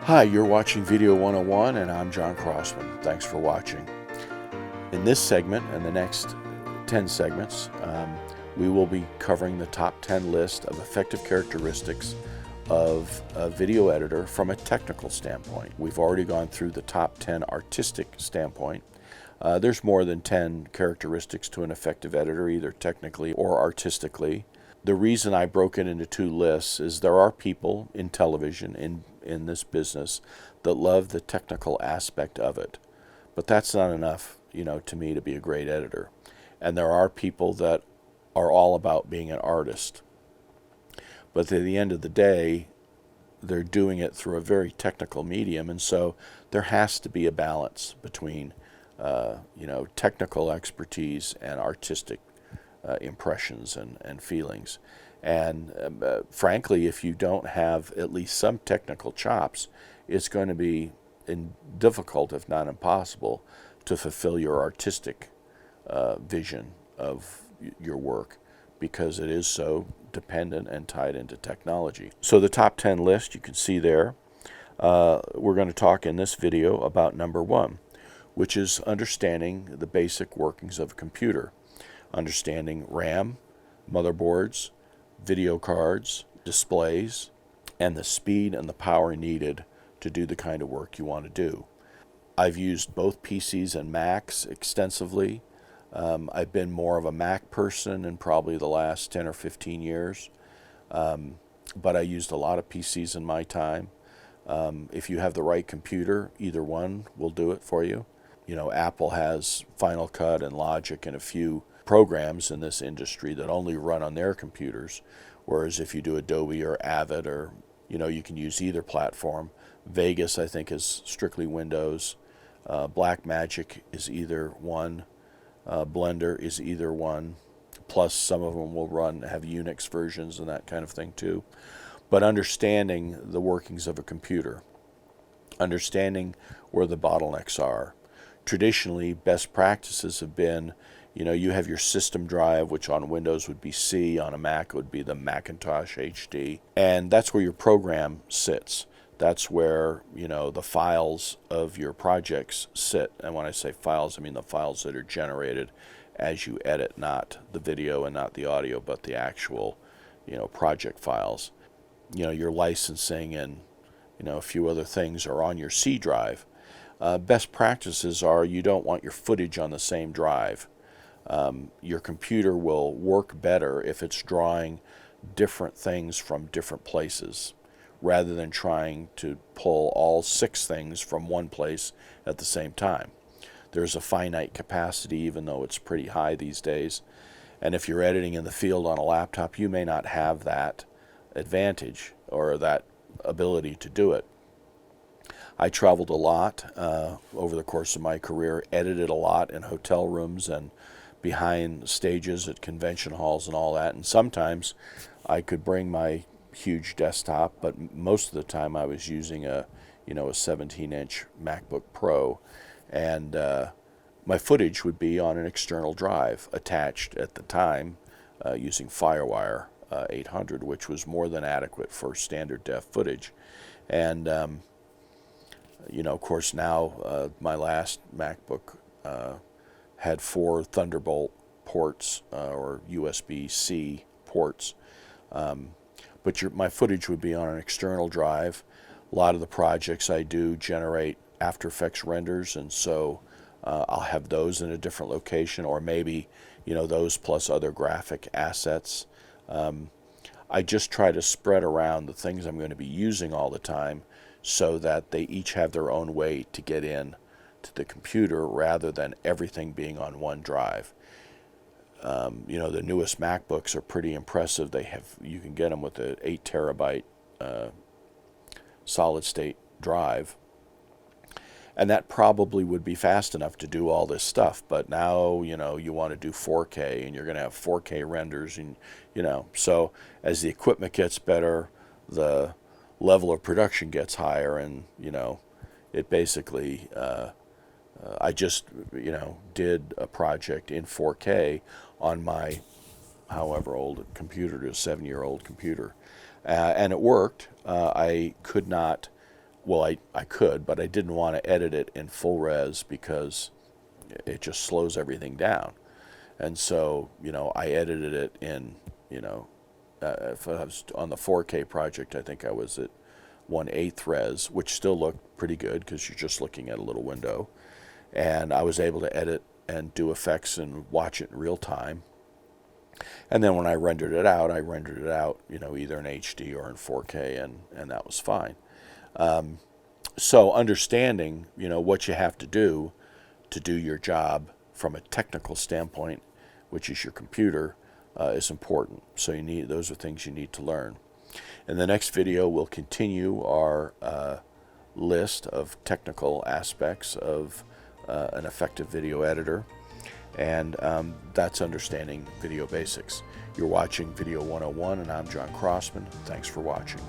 Hi, you're watching Video 101 and I'm John Crossman. Thanks for watching. In this segment and the next 10 segments, we will be covering the top 10 list of effective characteristics of a video editor from a technical standpoint. We've already gone through the top 10 artistic standpoint. There's more than 10 characteristics to an effective editor, either technically or artistically. The reason I broke it into two lists is there are people in television, in this business, that love the technical aspect of it. But that's not enough, to me to be a great editor. And there are people that are all about being an artist. But at the end of the day, they're doing it through a very technical medium, and so there has to be a balance between, technical expertise and artistic impressions and feelings. And frankly, if you don't have at least some technical chops, it's going to be difficult, if not impossible, to fulfill your artistic vision of your work, because it is so dependent and tied into technology. So the top 10 list you can see there. We're going to talk in this video about number one, which is understanding the basic workings of a computer. Understanding RAM, motherboards, video cards, displays, and the speed and the power needed to do the kind of work you want to do. I've used both PCs and Macs extensively. I've been more of a Mac person in probably the last 10 or 15 years, but I used a lot of PCs in my time. If you have the right computer, either one will do it for you. Apple has Final Cut and Logic and a few programs in this industry that only run on their computers, whereas if you do Adobe or Avid, or you can use either platform. Vegas, I think, is strictly Windows. Blackmagic is either one. Blender is either one. Plus, some of them will have Unix versions and that kind of thing too. But understanding the workings of a computer, understanding where the bottlenecks are. Traditionally, best practices have been, you have your system drive, which on Windows would be C, on a Mac would be the Macintosh HD, and that's where your program sits. That's where, the files of your projects sit. And when I say files, I mean the files that are generated as you edit, not the video and not the audio, but the actual, project files. Your licensing and, a few other things are on your C drive. Best practices are you don't want your footage on the same drive. Your computer will work better if it's drawing different things from different places, rather than trying to pull all 6 things from one place at the same time. There's a finite capacity, even though it's pretty high these days. And if you're editing in the field on a laptop, you may not have that advantage or that ability to do it. I traveled a lot over the course of my career, edited a lot in hotel rooms and behind stages at convention halls and all that. And sometimes I could bring my huge desktop, but most of the time I was using a 17-inch MacBook Pro, and my footage would be on an external drive attached at the time using FireWire 800, which was more than adequate for standard def footage. And of course, now my last MacBook had 4 Thunderbolt ports or USB-C ports. But my footage would be on an external drive. A lot of the projects I do generate After Effects renders, and so I'll have those in a different location, or maybe those plus other graphic assets. I just try to spread around the things I'm going to be using all the time, so that they each have their own way to get in to the computer, rather than everything being on one drive. The newest MacBooks are pretty impressive. You can get them with an 8 terabyte solid state drive, and that probably would be fast enough to do all this stuff. But now you want to do 4K, and you're going to have 4K renders, and so as the equipment gets better, the level of production gets higher, and it basically I just did a project in 4K on my however old computer, to a 7-year-old computer, and it worked. I could not well, I could, but I didn't want to edit it in full res because it just slows everything down. And so, I edited it in, if I was on the 4K project, I think I was at 1/8 res, which still looked pretty good because you're just looking at a little window. And I was able to edit and do effects and watch it in real time. And then when I rendered it out, either in HD or in 4K, and that was fine. So understanding, what you have to do your job from a technical standpoint, which is your computer, is important. So those are things you need to learn. In the next video, we'll continue our list of technical aspects of an effective video editor, and that's understanding video basics. You're watching Video 101, and I'm John Crossman. Thanks for watching.